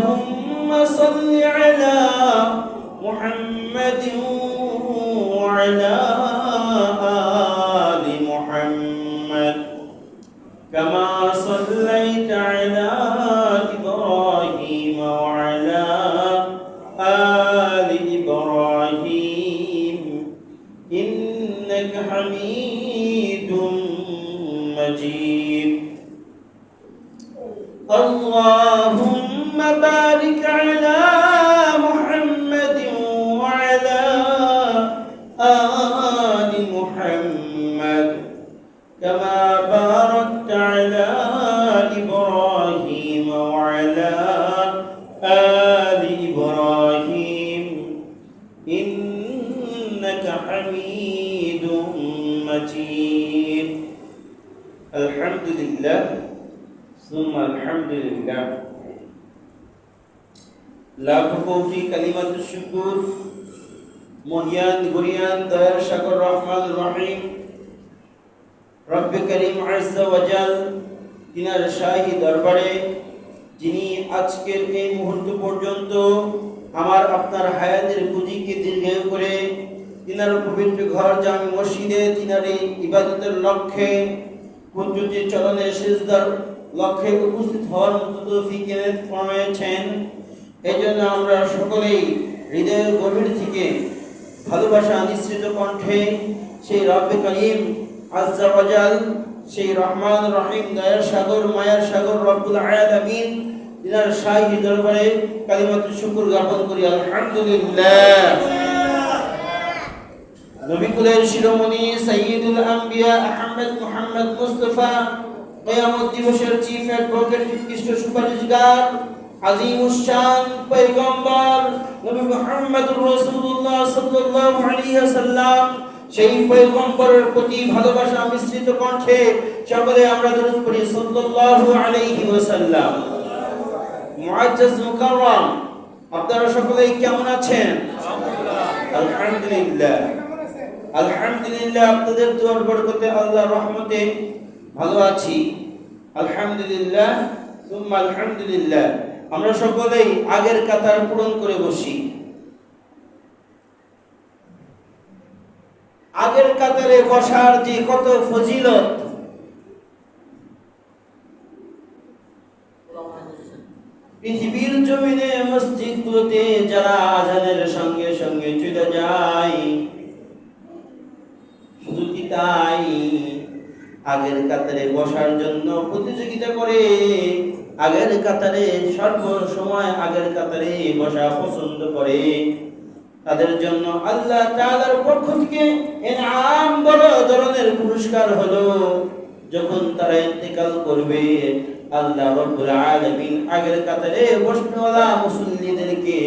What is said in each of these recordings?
اللهم صل على محمد وعلى آل محمد كما صليت على إبراهيم وعلى آل إبراهيم إنك حميد مجيد اللهم بارك على محمد وعلى آل محمد كما باركت على إبراهيم وعلى آل إبراهيم إنك حميد مجيد الحمد لله ثم الحمد لله লাখো কোটি কালিমাতুশ শুকর মহিয়ান গুরিয়ান দয়ার সাগর রহমান রহিম রব্বে করিম আযজা ওয়া জাল তিনার শাহী দরবারে যিনি আজকের এই মুহূর্ত পর্যন্ত আমার আপনার হায়াতের পুঁজিকে দীর্ঘায়ু করে তিনার পবিত্র ঘর জামি মসজিদে তিনার এই ইবাদতের লক্ষ্যে কুঞ্জুতি চরণে সিজদার লক্ষ্যে উপস্থিত হওয়ার মতো তৌফিক এনায়েত ফরমায়েছেন। এই জন্য আমরা সকলেই হৃদয়ের গভীর থেকে ভালোবাসা নিঃসৃত কণ্ঠে সেই রব্বে করিম আযজা ওয়া জাল, সেই রহমান রহিম দয়ার সাগর মায়ার সাগর রব্বুল আলামিন তিনার শাহী দরবারে কালিমাতুশ শুকর জ্ঞাপন করি আলহামদুলিল্লাহ। নবী কুলের শিরোমণি সাইয়্যিদুল আম্বিয়া আহমদ মুহাম্মদ মুস্তাফা কিয়ামত দিবসের চিফ অ্যাডভোকেট উৎকৃষ্ট সুপারিশগার আজিমুশ শান পয়গম্বর নবী মুহাম্মদুর রাসূলুল্লাহ সাল্লাল্লাহু আলাইহি ওয়াসাল্লাম, সেই পয়গম্বরের প্রতি ভালোবাসা মিশ্রিত কণ্ঠে সকলে আমরা দরুদ পড়ি সাল্লাল্লাহু আলাইহি ওয়াসাল্লাম। মুআজ্জাজ মুকাররম, আপনারা সকলেই কেমন আছেন? আলহামদুলিল্লাহ আলহামদুলিল্লাহ। আপনাদের দোয়ার বরকতে আল্লাহর রহমতে ভালো আছি আলহামদুলিল্লাহ সুম্মা আলহামদুলিল্লাহ। আমরা সকলেই আগের কাতার পূরণ করে বসি। আগের কাতারে বসার যে কত ফজিলত, পৃথিবীর জমিনে মসজিদগুলোতে যারা আজানের সঙ্গে সঙ্গে চলে যায়, শুধু কি তাই, আগের কাতারে বসার জন্য প্রতিযোগিতা করে, আগের কাতারে সর্বসময় আগের কাতারে বসা পছন্দ করে, তাদের জন্য আল্লাহ তাআলার পক্ষ থেকে ইনআম বড় ধরনের পুরস্কার হলো, যখন তারা ইন্তেকাল করবে আল্লাহ রাব্বুল আলামিন আগের কাতারে বসনেওয়ালা মুসল্লিদেরকে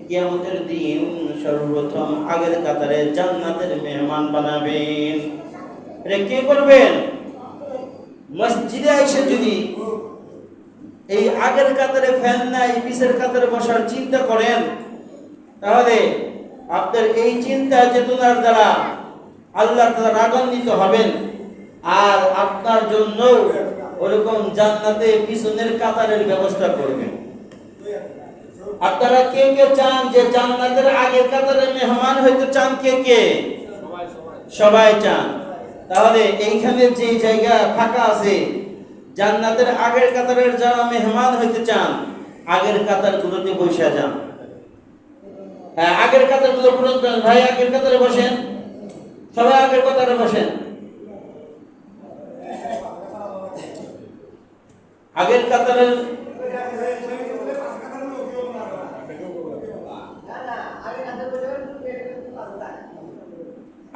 কিয়ামতের দিন সর্বপ্রথম আগের কাতারে জান্নাতের মেহমান বানাবেন। এটা কে করবেন? মসজিদে এসে যদি এই আগের কাতারে ফ্যান নাই, পিছের কাতারে বসার চিন্তা করেন, তাহলে আপনার এই চিন্তা চেতনার দ্বারা আল্লাহ তাআলা রাগান্বিত হবেন, আর আপনার জন্য ওরকম জান্নাতে পিছনের কাতারের ব্যবস্থা করবেন। আপনারা কে কে চান যে জান্নাতের আগের কাতারে মেহমান হইতে চান? কে কে? সবাই চান। তাহলে এইখানে যে জায়গা ফাঁকা আছে, জান্নাতের আগের কাতারের যারা মেহমান হইতে চান, আগের কাতারগুলোতে বসে যান। হ্যাঁ, আগের কাতারগুলো পূরণ করেন। ভাই আগের কাতারে বসেন, সবাই আগের কাতারে বসেন। আগের কাতারের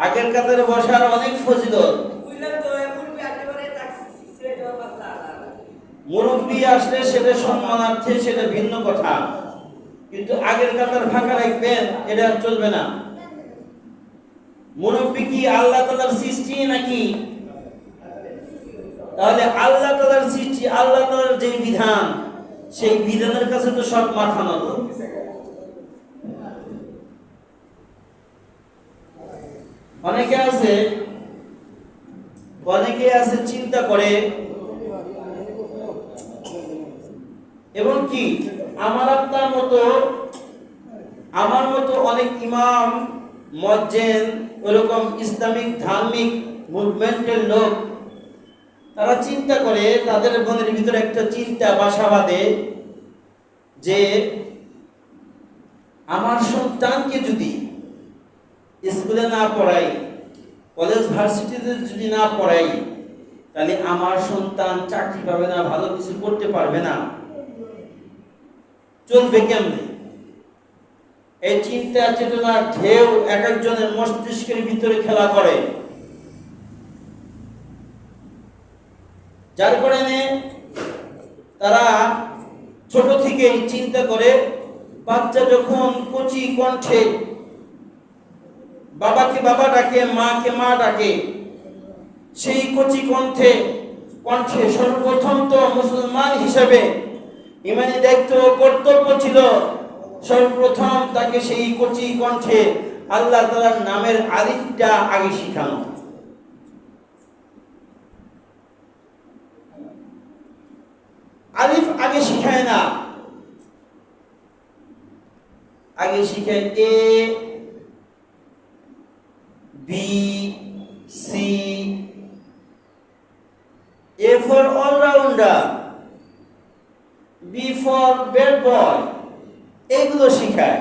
আগের কাতারে বসার অনেক ফজিলত। মুরব্বী আসলে সেটা সম্মানার্থে, সেটা ভিন্ন কথা, কিন্তু আগের কাতার ফাঁকা রাখবেন এটা চলবে না। মুরব্বী কি আল্লাহ তাআলার সৃষ্টি নাকি? তাহলে আল্লাহ তাআলার সৃষ্টি, আল্লাহ তাআলার যে বিধান, সেই বিধানের কাছে তো সব মাথা নত। অনেকে আছে চিন্তা করে এবং কি আমার মতো অনেক ইমাম মুয়াজ্জিন এরকম ইসলামিক ধার্মিক মুভমেন্টের লোক, তারা চিন্তা করে, তাদের মনের ভিতরে একটা চিন্তা বাসা বাঁধে যে আমার সন্তানকে যদি স্কুলে না পড়াই, কলেজ ভার্সিটিতে যদি না পড়াই, তাহলে আমার সন্তান চাকরি পাবে না, ভালো কিছু করতে পারবে না, চলবে কেমনে? এই চিন্তা চেতনার ঢেউ এক একজনের মস্তিষ্কের ভিতরে খেলা করে, যার কারণে তারা ছোট থেকেই চিন্তা করে, বাচ্চা যখন কচি কণ্ঠে বাবাকে বাবা ডাকে, মাকে মা ডাকে, সেই কচি কণ্ঠে সর্বপ্রথম তো মুসলমান হিসেবে ইমানি দায়িত্ব কর্তব্য ছিল সর্বপ্রথম তাকে সেই কচি কণ্ঠে আল্লাহ তাআলার নামের আলিফটা আগে শিখানো। আলিফ আগে শিখায় না, আগে শিখায় A B C, A for all-rounder, B for bad boy, এগুলো শিখায়।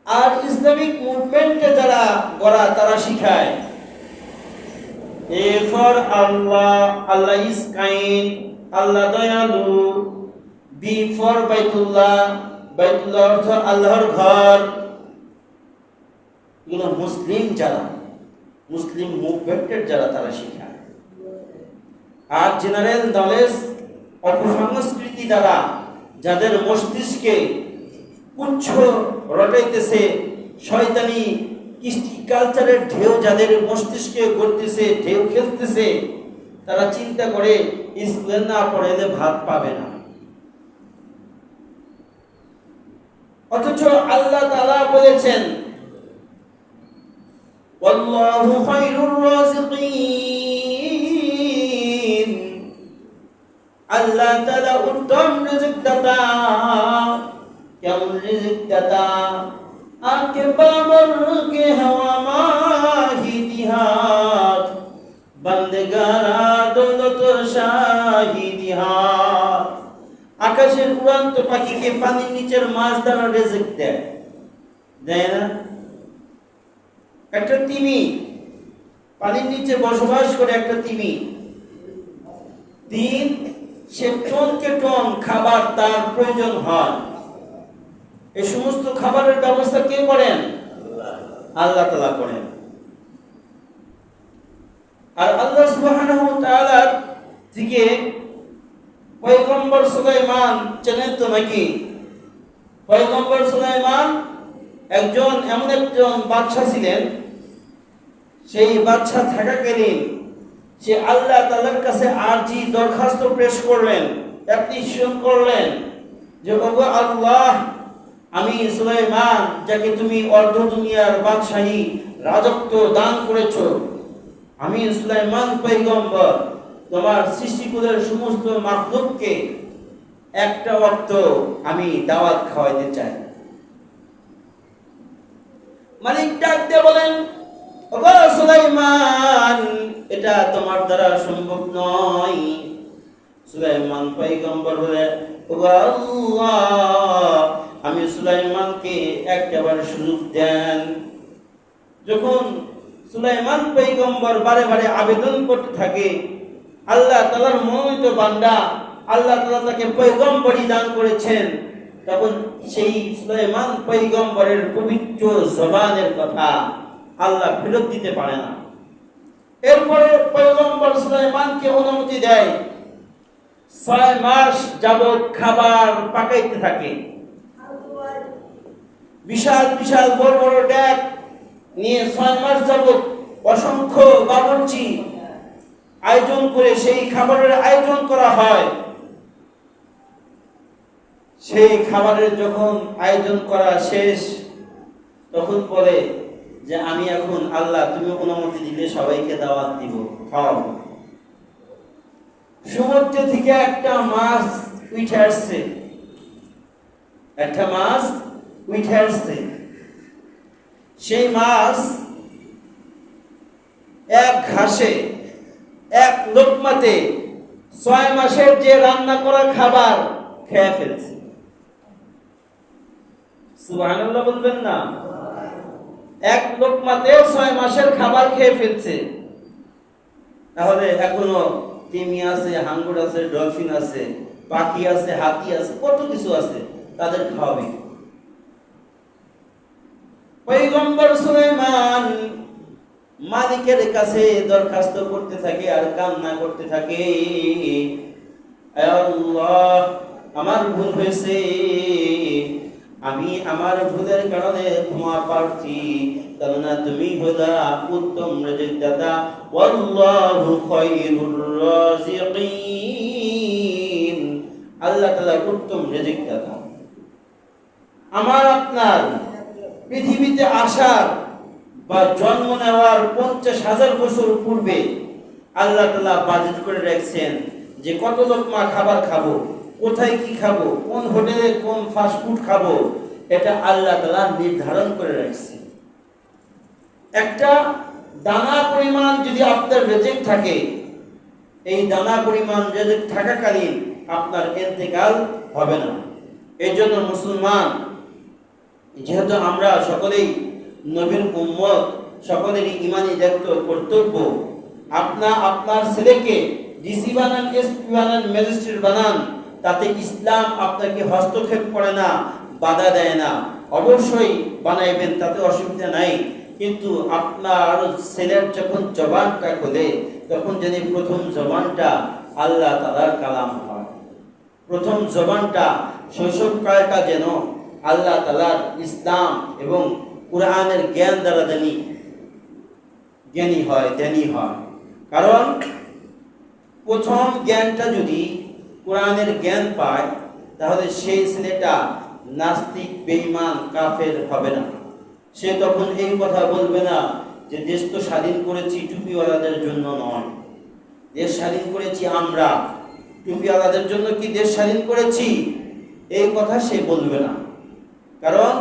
আর ইসলামিক মুভমেন্টে যারা গড়া তারা শিখায় A for Allah, Allah is kind, আল্লাহ দয়ালু, B for বাইতুল্লাহ, বাইতুল্লাহ অর্থ আল্লাহর ঘর। এগুলো মুসলিম মুভমেন্টের যারা তারা শিখায়। আর জেনারেল নলেজ অপসংস্কৃতি দ্বারা যাদের মস্তিষ্কে কুচ্ছ রটাইতেছে, শয়তানি কৃষ্টি কালচারের ঢেউ যাদের মস্তিষ্কে ঘটতেছে, ঢেউ খেলতেছে, তারা চিন্তা করে স্কুলে না পড়াইলে ভাত পাবে না। অথচ আল্লাহ তাআলা বলেছেন ওয়াল্লাহু খায়রুর রাযিকিন, আল্লাহ তাআলা উত্তম রিজিক দাতা। কেমন রিজিক দাতা? আকে বাবর কে হওয়া মাহিদিহাত, বন্দেগারা দৌলত শাহিদিহাত। আকাশের উড়ান্ত পাখিকে পানির নিচের মাছ দ্বারা রিজিক দেয়, দেয় না? একটা তিমি পানির নিচে বসবাস করে, একটা তিমি দিন সে টনকে টন খাবার তার প্রয়োজন হয়। এই সমস্ত খাবারের ব্যবস্থা কে করেন? আল্লাহ তাআলা করেন। আর আল্লাহ সুবহানাহু ওয়া তাআলার থেকে পয়গম্বর সুলাইমান চেনেন তো নাকি? পয়গম্বর সুলাইমান এমন একজন বাদশা ছিলেন, সেই বাদশা থাকাকালীন সে আল্লাহ তাআলার কাছে আরজি দরখাস্ত পেশ করলেন, অ্যাপ্লিকেশন করলেন যে ওগো আল্লাহ, আমি সুলাইমান যাকে তুমি অর্ধ দুনিয়ার বাদশাহী রাজত্ব দান করেছো, আমি সুলাইমান পয়গম্বর তোমার সৃষ্টিকুলের সমস্ত মাখলুককে একটা ওয়াক্ত আমি দাওয়াত খাওয়াইতে চাই। মালিক ডাক দিয়ে বলেন, ওগো সুলাইমান, এটা তোমার দ্বারা সম্ভব নয়। সুলাইমান পয়গম্বর বলে, ওগো আল্লাহ, আমি সুলাইমানকে একবার সুযোগ দেন। যখন সুলাইমান পয়গম্বর বারে বারে আবেদন করতে থাকে, আল্লাহ তাআলার মনোনীত বান্দা, আল্লাহ তাআলা তাকে পয়গম্বরী দান করেছেন, তখন সেই সুলাইমান পয়গম্বরের পবিত্র জবানের কথা আল্লাহ ফেরত দিতে পারে না। এরপরে পয়গম্বর সুলাইমানকে অনুমতি দেয় 6 মাস যাবত খাবার পাকাইতে থাকে। বিশাল বিশাল বড় বড় ডেক নিয়ে 6 মাস যাবত অসংখ্য বাবুর্চি আয়োজন করে সেই খাবারের আয়োজন করা হয়। সেই খাবারের যখন আয়োজন করা শেষ, তখন বলে যে আমি এখন আল্লাহ, তুমি অনুমতি দিলে সবাইকে দাওয়াত দিব, খাও। সমুদ্র থেকে একটা মাছ উঠে আসছে, একটা মাছ উঠে আসছে। সেই মাছ এক ঘাসে এক লোকমাতে 6 মাসের যে রান্না করা খাবার খেয়ে ফেলছে। সুবহানাল্লাহ বলবেন না? এক লোকমাতে 6 মাসের খাবার খেয়ে ফেলছে। তাহলে এখনো তিমি আছে, হাঙ্গর আছে, ডলফিন আছে, পাখি আছে, হাতি আছে, কত কিছু আছে, তাদের খাওয়াবে। পয়গম্বর সুলাইমান মালিকের কাছে দরখাস্ত করতে থাকে আর কান্না করতে থাকে, আয় আল্লাহ, আমার ভুল হয়েছে, আমি আমার ভুলের কারণে ক্ষমা প্রার্থী, কেননা তুমি হলা উত্তম রিজিকদাতা, ওয়াল্লাহু খায়রুর রাযিকিন, আল্লাহ তাআলা উত্তম রিজিকদাতা। আমার আপনার পৃথিবীতে আসার বা জন্ম নেওয়ার 50,000 বছর পূর্বে আল্লাহ তাআলা বাজেট করে রাখছেন যে কত লোকমা খাবার খাবো, কোথায় কি খাবো, কোন হোটেলে কোন ফাস্টফুড খাবো, এটা আল্লাহ তাআলা নির্ধারণ করে রাখছে। একটা দানা পরিমাণ যদি আপনার রিজিক থাকে, এই দানা পরিমাণ রিজিক থাকাকালীন আপনার ইন্তেকাল হবে না। এই জন্য মুসলমান, যেহেতু আমরা সকলেই নবীর উম্মত, সকলেরই ইমানি দায়িত্ব কর্তব্য, আপনার ছেলেকে ডিসি বানান, এসপি বানান, ম্যাজিস্ট্রেট বানান, তাতে ইসলাম আপনাকে হস্তক্ষেপ করে না, বাধা দেয় না। অবশ্যই বানাইবেন, তাতে অসুবিধা নাই। কিন্তু আপনার ছেলের যখন জবানটা খোলে, তখন যদি প্রথম জবানটা আল্লাহ তাআলার কালাম হয়, প্রথম জবানটা শৈশবকালটা যেন আল্লাহ তাআলার ইসলাম এবং কুরআনের জ্ঞান দ্বারা জ্ঞানী হয়। কারণ প্রথম জ্ঞানটা যদি কুরআনের জ্ঞান পায়, তাহলে সেই ছেলেটা নাস্তিক, বেঈমান, কাফের হবে না। সে তখন এই কথা বলবে না যে দেশ তো স্বাধীন করেছি টুপিওয়ালাদের জন্য নয়, দেশ স্বাধীন করেছি আমরা, টুপিওয়ালাদের জন্য কি দেশ স্বাধীন করেছি, এই কথা সে বলবে না। কারণ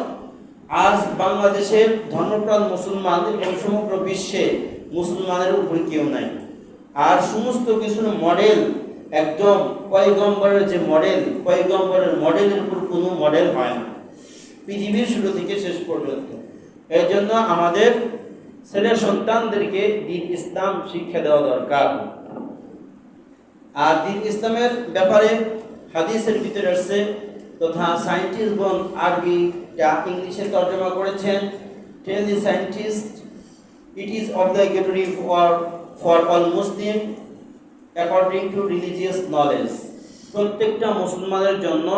আজ বাংলাদেশের ধর্মপ্রাণ মুসলমান এবং সমগ্র বিশ্বে মুসলমানের উপর কেউ নাই। আর সমস্ত কিছুর মডেল একদম পয়গম্বরের যে মডেল, পয়গম্বরের মডেলের উপর কোনো মডেল হয় না পৃথিবীর শুরু থেকে শেষ পর্যন্ত। এই জন্য আমাদের ছেলে সন্তানদেরকে দ্বীন ইসলাম শিক্ষা দেওয়া দরকার। আর দ্বীন ইসলামের ব্যাপারে হাদিসের ভিতরে আসছে, তথা সায়েন্টিস্টগণ আরবি ইংলিশে তর্জমা করেছেন, tell the scientist it is obligatory for all Muslim according to religious knowledge. প্রত্যেকটা মুসলমানের জন্য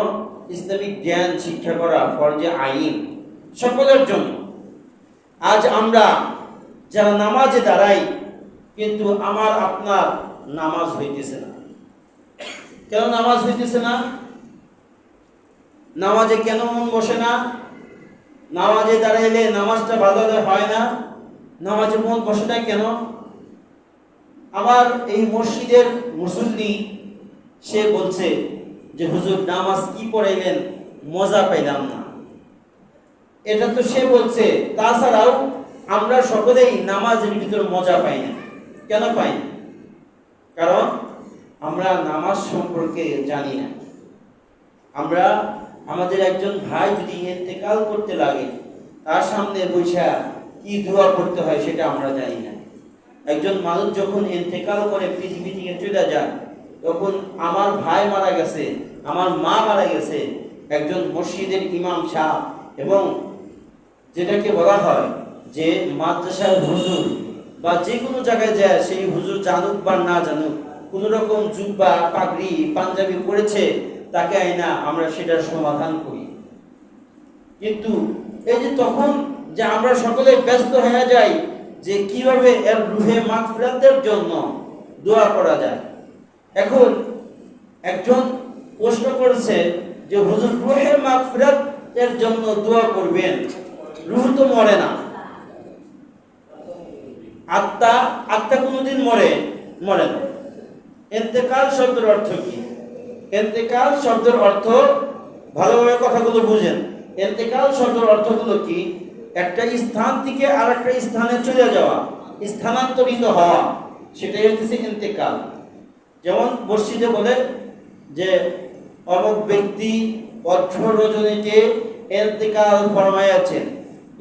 ইসলামিক জ্ঞান শিক্ষা করা ফরজে আইন, সকলের জন্য। আজ আমরা যারা নামাজে দাঁড়াই, কিন্তু আমার আপনার নামাজ হইতেছে না। কেন নামাজ হইতেছে না? নামাজে কেন মন বসে না? নামাজে দাঁড়াইলে নামাজটা ভালো হয় না, নামাজে মন বসে না কেন? আমার এই মসজিদের মুসল্লি সে বলছে যে হুজুর নামাজ কি পড়াইলেন, মজা পাইলাম না। এটা তো সে বলছে। তাছাড়াও আমরা সকলেই নামাজের ভিতর মজা পাই না। কেন পাই না? কারণ আমরা নামাজ সম্পর্কে জানি না। আমরা আমাদের একজন ভাই যদি ইন্তেকাল করতে লাগে, তার সামনে বসে কি দোয়া করতে হয় সেটা আমরা জানি না। একজন মানুষ যখন ইন্তেকাল করে, পৃথিবী থেকে চলে যায়, তখন আমার ভাই মারা গেছে, আমার মা মারা গেছে, একজন মসজিদের ইমাম সাহেব এবং যেটাকে বলা হয় যে মাদ্রাসার হুজুর বা যে কোনো জায়গায় যায়, সেই হুজুর জানুক বা না জানুক, কোন রকম জুব্বা, পাগড়ি, পাঞ্জাবি পড়েছে, তাকে আইনা আমরা সেটার সমাধান করি। কিন্তু এই যে তখন যে আমরা সকলে ব্যস্ত হয়ে যাই যে কিভাবে এর রুহে মাগফিরাতের জন্য দোয়া করা যায়। এখন একজন প্রশ্ন করেছে যে হুজুর রুহে মাগফিরাতের জন্য দোয়া করবেন, রূহ তো মরে না, আত্মা কোনোদিন মরে না। ইন্তেকাল শব্দের অর্থ কি? ইন্তেকাল শব্দের অর্থ, ভালোভাবে কথাগুলো বুঝেন, ইন্তেকাল শব্দের অর্থ হলো কি? একটা স্থান থেকে আরেকটা স্থানে চলে যাওয়া, স্থানান্তরিত হওয়া, সেটাই হচ্ছে ইন্তেকাল। যেমন মসজিদে বলে যে অমুক ব্যক্তি 18 রজনীতে ইন্তেকাল ফরমায়াছেন,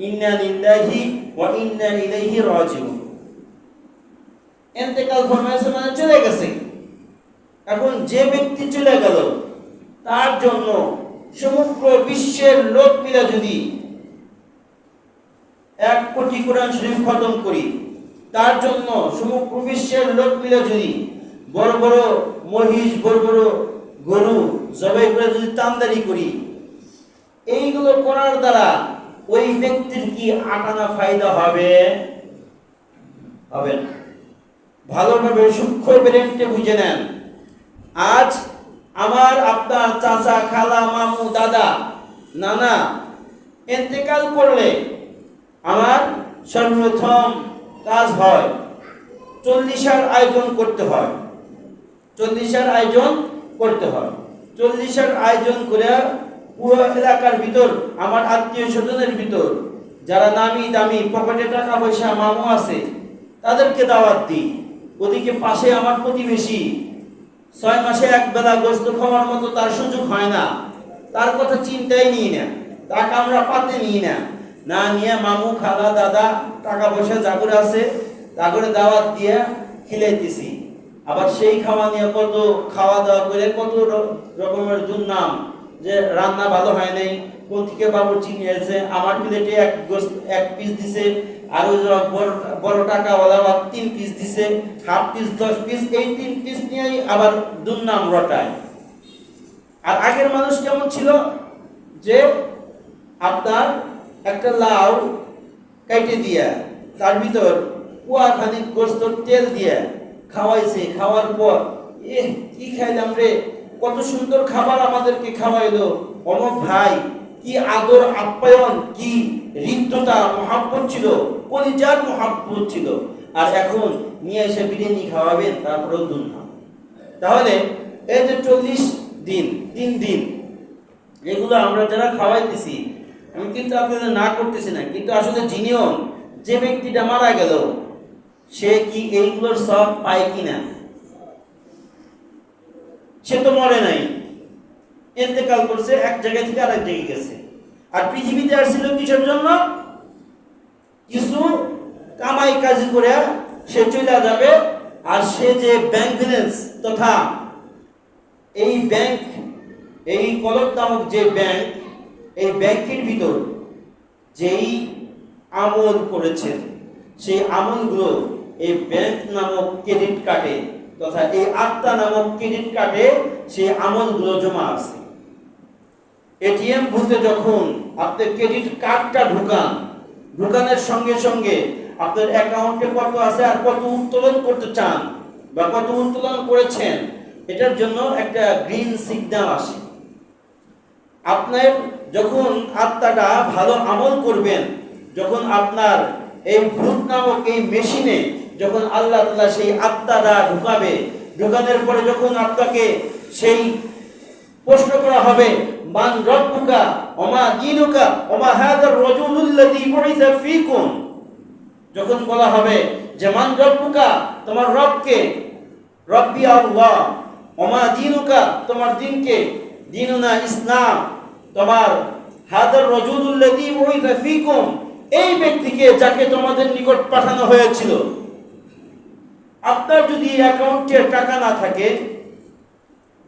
ইন্না লিল্লাহি ওয়া ইন্না ইলাইহি রাজিউন। ইন্তেকাল ফরমায়াছে মানে চলে গেছে। এখন যে ব্যক্তি চলে গেল, তার জন্য সমগ্র বিশ্বের লোক মিলে যদি 1 কোটি কোরআন শরীফ খতম করি, তার জন্য সমগ্র বিশ্বের লোক মিলে যদি বড় বড় মহিষ, বড় বড় গরু জবাই করে যদি তামদারি করি, এইগুলো করার দ্বারা ওই ব্যক্তির কি আটানা ফায়দা হবে? হবে না। ভালোভাবে সূক্ষ্ম ব্রেনটে বুঝে নেন। আজ আমার, আপনার চাচা, খালা, মামু, দাদা, নানা ইন্তেকাল করলে আমার সর্বপ্রথম কাজ হয় 40-এর আয়োজন করতে হয়। 40-এর আয়োজন করতে হয়। 40-এর আয়োজন করে পুরো এলাকার ভিতর, আমার আত্মীয় স্বজনের ভিতর যারা নামি দামি পকেটে টাকা পয়সা মামু আছে, তাদেরকে দাওয়াত দিই। ওদিকে পাশে আমার প্রতিবেশী 6 মাসে এক বেলা গোস্ত খাওয়ার মতো তার সুযোগ হয় না, তার কথা চিন্তাই নিই না, তাকে আমরা পাতে নিই না, না নিয়ে মামু, খালা, দাদা টাকা পয়সা জাগরে আছে, জাগরে দাওয়াত দিয়ে খিলাইতেছি। আবার সেই খাওয়া নিয়ে কত খাওয়া দাওয়া করে কত রকমের দুর্নাম, যে রান্না ভালো হয় নাই, কোন থেকে বাবুর্চি নিয়েছে, আমার প্লেটে এক পিস দিছে, আর ওই বড় টাকাওয়ালা 3 পিস দিছে, হাফ পিস 10 পিস, এই 3 পিস নিয়েই আবার দুর্নাম রটায়। আর আগের মানুষ কেমন ছিল? যে আপনার একটা লাউ কেটে দিয়া তার ভিতর কুয়াখানি গোস্ত তেল দিয়ে খাওয়াইছে। খাওয়ার পর কি খাইলাম রে, কত সুন্দর খাবার আমাদেরকে খাওয়াইলো, অমুক ভাই কি আদর আপ্যায়ন, কি হৃদ্যতা, মহাব্বত ছিল, কলিজার মহাব্বত ছিল। আর এখন নিয়ে এসে বিরিয়ানি খাওয়াবেন, তারপরেও দুর্নাম। তাহলে এই যে 40 দিন 3 দিন এগুলো আমরা যারা খাওয়াইতেছি, আমি কিন্তু আপনাদের না করতেছি না, কিন্তু আসলে যিনিও, যে ব্যক্তিটা মারা গেল, সে কি এইগুলোর সব পায় কিনা? সে তো মরে নাই, ইন্তেকাল করছে, এক জায়গা থেকে আরেক জায়গায় গেছে। আর পৃথিবীতে আসছিল কিসের জন্য? কিছু কামাই কাজি করে সে চলে যাবে। আর সে যে ব্যাংক ব্যালেন্স তথা এই ব্যাংক, এই কলক নামক যে ব্যাংক, এই ব্যাংকের ভিতর যেই আমল করেছেন, সেই আমলগুলো এই ব্যাংক নামক ক্রেডিট কার্ডে তথা এই আত্মা নামক ক্রেডিট কার্ডে সেই আমলগুলো জমা আছে। এটিএম বুথে যখন আপনি ক্রেডিট কার্ডটা ঢুকানোর সঙ্গে সঙ্গে আপনার অ্যাকাউন্টে কত আছে আর কত উত্তোলন করতে চান বা কত উত্তোলন করেছেন, এটার জন্য একটা গ্রিন সিগন্যাল আসে। আপনার যখন আত্মাটা ভালো আমল করবেন, যখন আপনার এই ভূত নামক এই মেশিনে যখন আল্লাহ তাআলা সেই আত্মাটা ঢুকানোর পরে যখন আপনাকে সেই প্রশ্ন করা হবে, মান রব্বুকা ওমা দীনুকা ওমা হাযার রাজুলুল্লাযী বুইসা ফীকুম, যখন বলা হবে যে মান রব্বুকা, তোমার রবকে, রব্বি আল্লাহ, ওমা দীনুকা, তোমার দিনকে, দীনুনা ইসলাম, তোমার হাযার রাজুলুল্লাযী বুইসা ফীকুম, এই ব্যক্তিকে যাকে তোমাদের নিকট পাঠানো হয়েছিল। আপনার যদি অ্যাকাউন্টে টাকা না থাকে,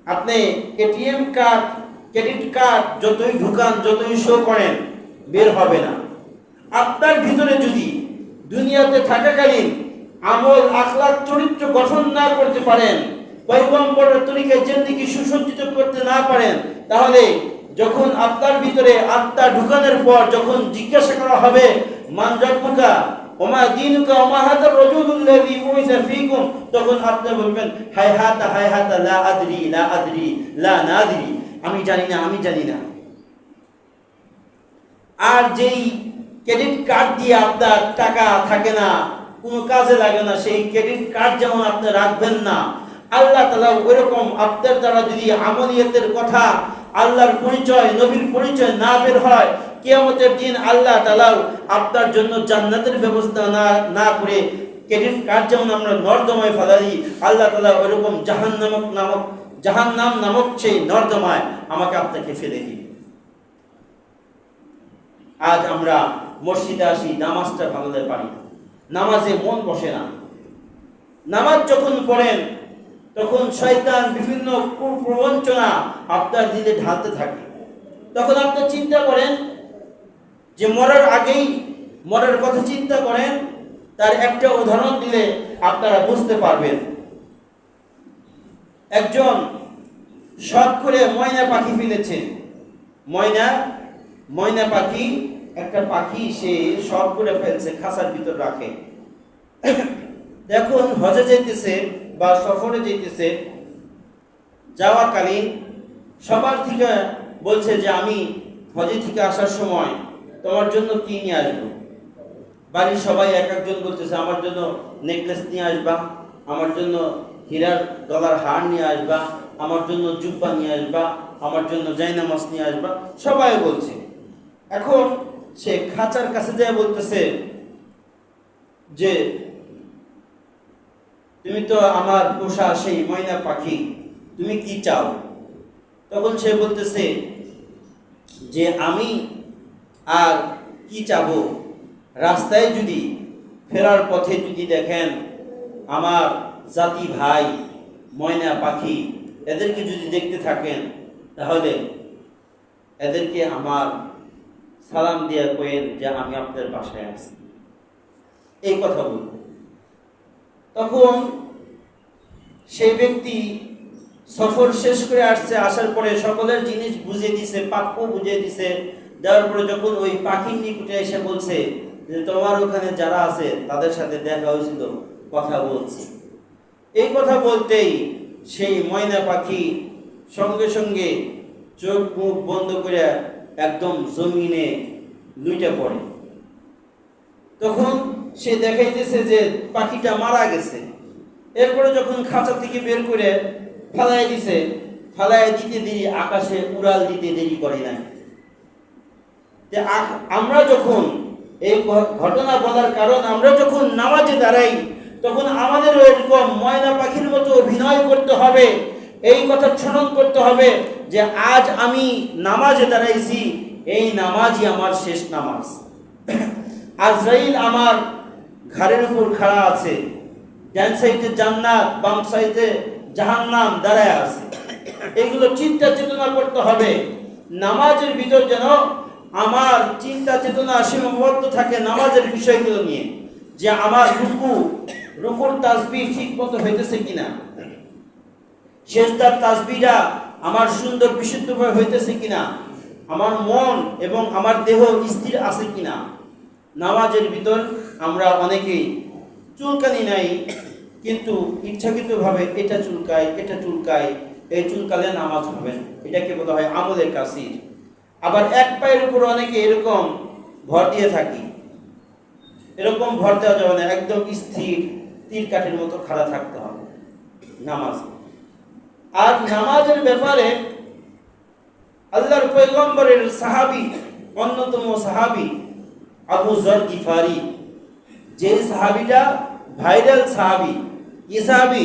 আপনি এটিএম কার্ড, ক্রেডিট কার্ড যতই ঢুকান, যতই শো করেন, বের হবে না। আপনার ভিতরে যদি দুনিয়াতে থাকাকালীন আমল, আখলাক, চরিত্র গঠন না করতে পারেন, পয়গম্বরের তরিকায় জিন্দেগি সুসজ্জিত করতে না পারেন, তাহলে যখন আপনার ভিতরে আত্মা ঢুকানোর পর যখন জিজ্ঞাসা করা হবে মান রব্বুকা ওমা দীনুকা ওমা হাযার রাজুলুল্লাযী বুইসা ফীকুম, তখন আপনি বলবেন হায়হাতা লা আদরি লা আদরি লা নাদরি, আমি জানি না, আমি জানি না। আর যেই ক্রেডিট কার্ড দিয়ে আপনার টাকা থাকে না, কোনো কাজে লাগে না, সেই ক্রেডিট কার্ড যেমন আপনি রাখবেন না, আল্লাহ তাআলা ওইরকম আপনার দ্বারা যদি আমলিয়াতের কথা, আল্লাহর পরিচয়, নবীর পরিচয় না বের হয়, কিয়ামতের দিন আল্লাহ তাআলা আপনার জন্য জান্নাতের ব্যবস্থা না করে ক্রেডিট কার্ড যেমন আমরা নর্দমায় ফেলাই, আল্লাহ তাআলা ওইরকম জাহান্নাম নামক সেই নর্দমায় আমাকে আপনাকে ফেলে দিবে। আজ আমরা মসজিদে আসি, নামাজটা ভালোতে পারি না, নামাজে মন বসে না। নামাজ যখন পড়েন তখন শয়তান বিভিন্ন কুপ্রবঞ্চনা আপনার দিলে ঢালতে থাকে। তখন আপনি চিন্তা করেন যে মরার আগেই মরার কথা চিন্তা করেন। তার একটা উদাহরণ দিলে আপনারা বুঝতে পারবেন। একজন শখ করে ময়না পাখি ফেলেছে। ময়না পাখি, একটা পাখি সে শখ করে ফেলছে, খাঁচার ভিতর রাখে। এখন হজে যেতেছে বা সফরে যেতেছে, যাওয়াকালীন সবার থেকে বলছে যে আমি হজে থেকে আসার সময় তোমার জন্য কি নিয়ে আসবো। বাড়ির সবাই এক একজন বলতেছে আমার জন্য নেকলেস নিয়ে আসবা, আমার জন্য হীরার গলার হার নিয়ে আসবা, আমার জন্য জুব্বা নিয়ে আসবা, আমার জন্য জায়নামাজ নিয়ে আসবা, সবাই বলছে। এখন সে খাঁচার কাছে যেয়ে বলতেছে যে তুমি তো আমার পোষা সেই ময়না পাখি, তুমি কি চাও? তখন সে বলতেছে যে আমি আর কি চাবো, রাস্তায় যদি ফেরার পথে যদি দেখেন আমার জাতি ভাই ময়না পাখি, এদেরকে যদি দেখতে থাকেন তাহলে এদেরকে আমার সালাম দিয়ে কইেন যে আমি আপনার বাসায় আছি, এই কথা বলব। তখন সেই ব্যক্তি সফর শেষ করে আসছে, আসার পরে সকলের জিনিস বুঝিয়ে দিছে, প্রাপ্য বুঝিয়ে দিছে। দেওয়ার পরে যখন ওই পাখির নিকটে এসে বলছে যে তোমার ওখানে যারা আছে তাদের সাথে দেখা হয়েছিল, কথা বলছি, এই কথা বলতেই সেই ময়না পাখি সঙ্গে সঙ্গে চোখ মুখ বন্ধ করে একদম জমিনে লুইটা পড়ে। তখন সে দেখাইতেছে যে পাখিটা মারা গেছে। এরপরে যখন খাঁচা থেকে বের করে ফালাই দিছে, ফালাই দিতে দেরি, আকাশে উড়াল দিতে দেরি করে নাই। আমরা যখন এই ঘটনা বলার কারণ, আমরা যখন নামাজে দাঁড়াই তখন আমাদের এরকম ময়না পাখির মতো অভিনয় করতে হবে, এই কথা স্মরণ করতে হবে যে আজ আমি নামাজে দাঁড়াইছি, এই নামাজই আমার শেষ নামাজ। আজরাইল আমার ঘাড়ের উপর খাড়া আছে, ডান সাইডে জান্নাত, বাম সাইডে জাহান্নাম দাঁড়ায় আছে। এগুলো চিন্তা চেতনা করতে হবে। নামাজের ভিতর যেন আমার চিন্তা চেতনা সীমাবদ্ধ থাকে নামাজের বিষয়গুলো নিয়ে, যে আমার রুকুর তাসবিহ ঠিক মতো হইতেছে কিনা, সেজদার তাসবিহটা আমার সুন্দর বিশুদ্ধভাবে হইতেছে কিনা, আমার মন এবং আমার দেহ স্থির আছে কিনা। নামাজের ভিতর আমরা অনেকেই চুলকানি নাই, কিন্তু ইচ্ছাকৃতভাবে এটা চুলকায়, এই চুলকালে নামাজ হবে, এটাকে বলা হয় আমলের কাসির। আবার এক পায়ের উপর অনেকে এরকম ভর দিয়ে থাকি, এরকম ভর দেওয়া যাবে না, একদম স্থির তীর কাঠের মতো খাড়া থাকতে হবে নামাজ। আর নামাজের ব্যাপারে আল্লাহর পয়গম্বরের সাহাবী, অন্যতম সাহাবী আবু যর গিফারি, যে সাহাবীটা ভাইরাল সাহাবী। কি সাহাবী?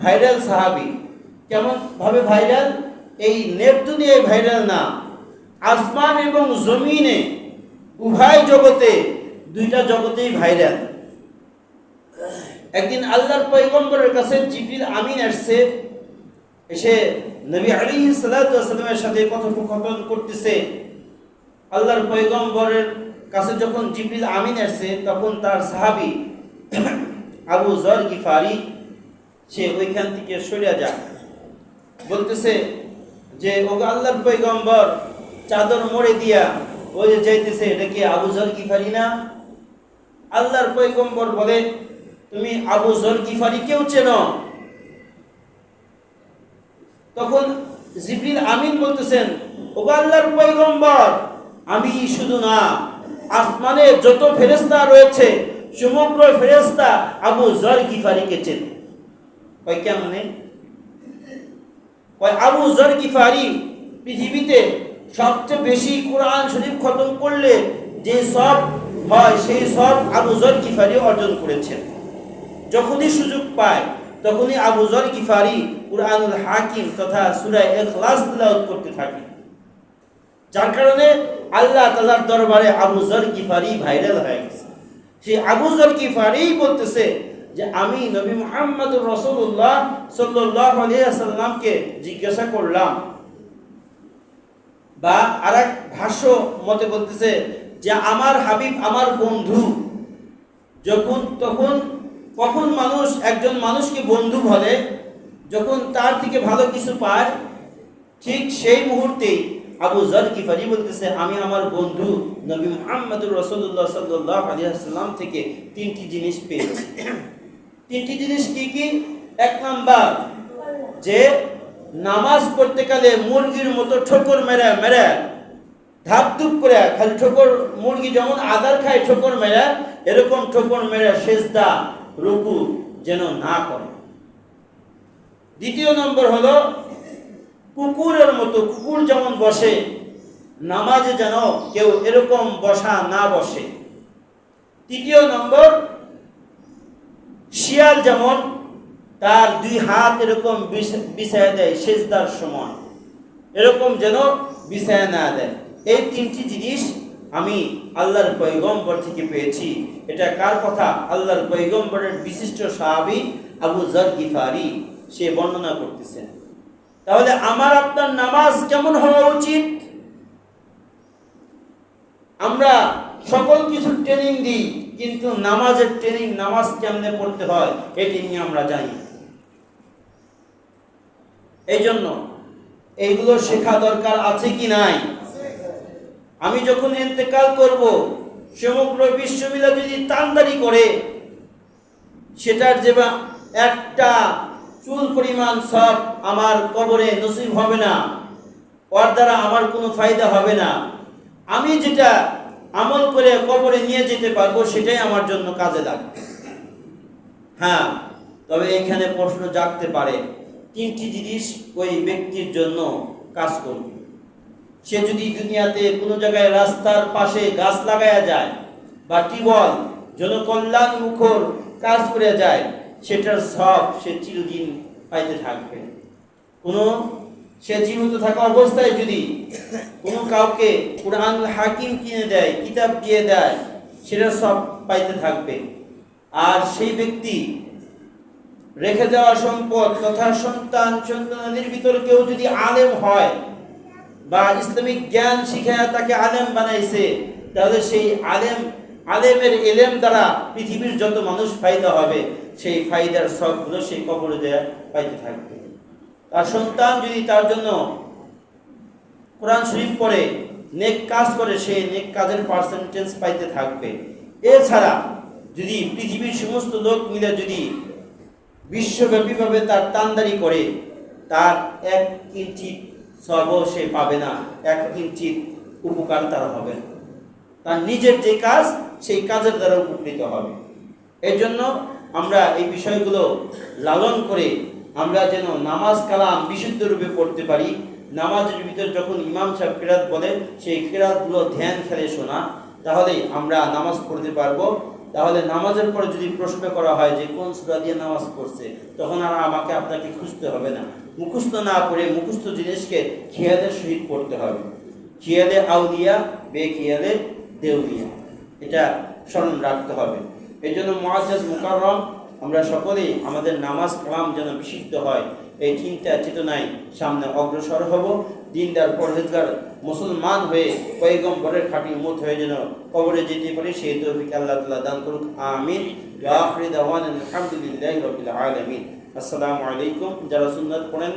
ভাইরাল সাহাবী। কেমন ভাবে ভাইরাল? এই নেট দুনিয়ায় ভাইরাল না, আসমান এবং জমিনে উভয় জগতে, দুইটা জগতেই ভাইরাল। একদিন আল্লাহর পয়গম্বরের কাছে জিবরিল আমিন আসছে, এসে নবী আলাইহিস সালাতু ওয়াস সালামের সাথে কথোপকথন করতেছে। আল্লাহর পয়গম্বরের কাছে যখন জিবরিল আমিন আসছে তখন তার সাহাবী আবু যর গিফারি সে ওইখান থেকে সরে যায়, বলতেছে যে ওগো আল্লাহর পয়গম্বর, চাদর মোড়ে দিয়া ওই যে যাইতেছে, এটা কি আবু যর গিফারি না? আল্লাহর পয়গম্বর বলে তুমি আবু যর গিফারি কেউ চেনো? তখন জিবরিল আমিন বলতেছেন ওগো আল্লাহর পয়গম্বর, আমি শুধু না, আসমানে যত ফেরেশতা রয়েছে সমগ্র ফেরেশতা আবু যর গিফারিকে চেনে। কয় কেমনে? কয় আবু যর গিফারি পৃথিবীতে সবচেয়ে বেশি কোরআন শরীফ খতম করলে যে সব হয় সেই সব আবু যর গিফারি অর্জন করেছেন। যখনই সুযোগ পায় তখনই আবু যর গিফারি কুরআনুল হাকিম তথা সূরা ইখলাস তিলাওয়াত করতে থাকে, যার কারণে আল্লাহ তাআলার দরবারে আবু যর গিফারি ভাইরাল হয়ে গেছে। সেই আবু যর গিফারি বলতেছে যে আমি নবী মুহাম্মদুর রাসূলুল্লাহ সাল্লাল্লাহু আলাইহি ওয়াসাল্লামকে জিজ্ঞাসা করলাম, বা আরেক ভাষ্য মতে বলতেছে যে আমার হাবিব আমার বন্ধু, কখন মানুষ একজন মানুষকে বন্ধু বলে যখন তার থেকে ভালো কিছু পায়, ঠিক সেই মুহূর্তেই আবু যর গিফারি বলতেছে আমি আমার বন্ধু নবী মুহাম্মদুর রাসূলুল্লাহ সাল্লাল্লাহু আলাইহি ওয়াসাল্লাম থেকে তিনটি জিনিস পেয়েছি। তিনটি জিনিস কি কি? এক নাম্বার, যে নামাজ পড়তে গেলে মুরগির মতো ঠোকর মেরে মেরে ধাপ ধুপ করে, খালি ঠোকর, মুরগি যেমন আদার খায় ঠোকর মেরে, এরকম ঠোকর মেরে সেজদা রুকু যেন না করে। দ্বিতীয় নম্বর হলো কুকুরের মতো, কুকুর যেমন বসে নামাজে যেন কেউ এরকম বসা না বসে। তৃতীয় নম্বর, শিয়াল যেমন তার দুই হাত এরকম বিছায়া দেয় সেজদার সময়, এরকম যেন বিছায়া না দেয়। এই তিনটি জিনিস আমি আল্লাহর পয়গম্বর থেকে পেয়েছি। এটা কার কথা? আল্লাহর পয়গম্বরের বিশিষ্ট সাহাবী আবু যর গিফারি সে বর্ণনা করতেছেন। তাহলে আমার আপনার নামাজ কেমন হওয়া উচিত? আমরা সকল কিছু ট্রেনিং দিই, কিন্তু নামাজের ট্রেনিং, নামাজ কেমনে পড়তে হয় এটি নিয়ে আমরা জানি। এই জন্য এইগুলো শেখা দরকার আছে কি নাই? আমি যখন ইন্তেকাল করব, সমগ্র বিশ্ব মিলে যদি তান্দারি করে, সেটার যে একটা চুল পরিমাণ সব আমার কবরে নসিব হবে না, ওর দ্বারা আমার কোনো ফায়দা হবে না। আমি যেটা আমল করে কবরে নিয়ে যেতে পারবো সেটাই আমার জন্য কাজে লাগবে। হ্যাঁ, তবে এখানে প্রশ্ন জাগতে পারে, তিনটি জিনিস ওই ব্যক্তির জন্য কাজ করবে। সে যদি দুনিয়াতে কোনো জায়গায় রাস্তার পাশে গাছ লাগায়া যায় বা টিউবওয়েল জনকল্যাণ মুখর কাজ করে যায়, সেটার সব সে চিরদিন পাইতে থাকবে। সে জীবিত থাকা অবস্থায় যদি কোনো কাউকে কুরআনুল হাকিম কিনে দেয়, কিতাব দিয়ে দেয়, সেটা সব পাইতে থাকবে। আর সেই ব্যক্তি রেখে যাওয়া সম্পদ তথা সন্তানের ভিতরে কেউ যদি আলেম হয় বা ইসলামিক জ্ঞান শিখায় তাকে আলেম বানাইছে, তাহলে সেই আলেমের ইলম দ্বারা পৃথিবীর যত মানুষ ফায়দা হবে, সেই ফায়দার সবগুলো সেই কবরে দেয়া পাইতে থাকবে। তার সন্তান যদি তার জন্য কোরআন শরীফ পড়ে, নেক কাজ করে, সেই নেক কাজের পার্সেন্টেজ পাইতে থাকবে। এছাড়া যদি পৃথিবীর সমস্ত লোক মিলে যদি বিশ্বব্যাপীভাবে তার তান্দারি করে, তার এক কিঞ্চিত সবও সে পাবে না, এক কিঞ্চিত উপকার তার হবে না। তার নিজের যে কাজ, সেই কাজের দ্বারা উপকৃত হবে। এই জন্য আমরা এই বিষয়গুলো লালন করে আমরা যেন নামাজ কালাম বিশুদ্ধ রূপে পড়তে পারি। নামাজের ভিতরে যখন ইমাম সাহেব কিরাত বলে, সেই কিরাতগুলো ধ্যান খেলে শোনা, তাহলে আমরা নামাজ পড়তে পারবো। তাহলে নামাজের পরে যদি প্রশ্ন করা হয় যে কোন সূরা দিয়ে নামাজ পড়ছে, তখন আর আমাকে আপনাকে খুঁজতে হবে না। মুখস্থ না পড়ে মুখস্থ জিনিসকে খেয়ালের সহিত পড়তে হবে। খেয়ালে আউলিয়া, বেখিয়ালে দেউলিয়া, এটা স্মরণ রাখতে হবে। এই জন্য মুআজ্জাজ মুকাররম আমরা সকলেই আমাদের নামাজ কালাম যেন বিশুদ্ধ হয়, এই চিন্তা চেতনায় সামনে অগ্রসর হব। দিনদার পরহেজগার মুসলমান হয়ে পয়গম্বরের খাঁটি উম্মত হয়ে যেন কবরে যেতে পারি, সেই তৌফিক আল্লাহ তাআলা দান করুক। আমিন। ওয়া আখিরু দাওয়ানা আলহামদুলিল্লাহি রাব্বিল আলামিন। আসসালামু আলাইকুম। যারা সুন্নাত পড়েন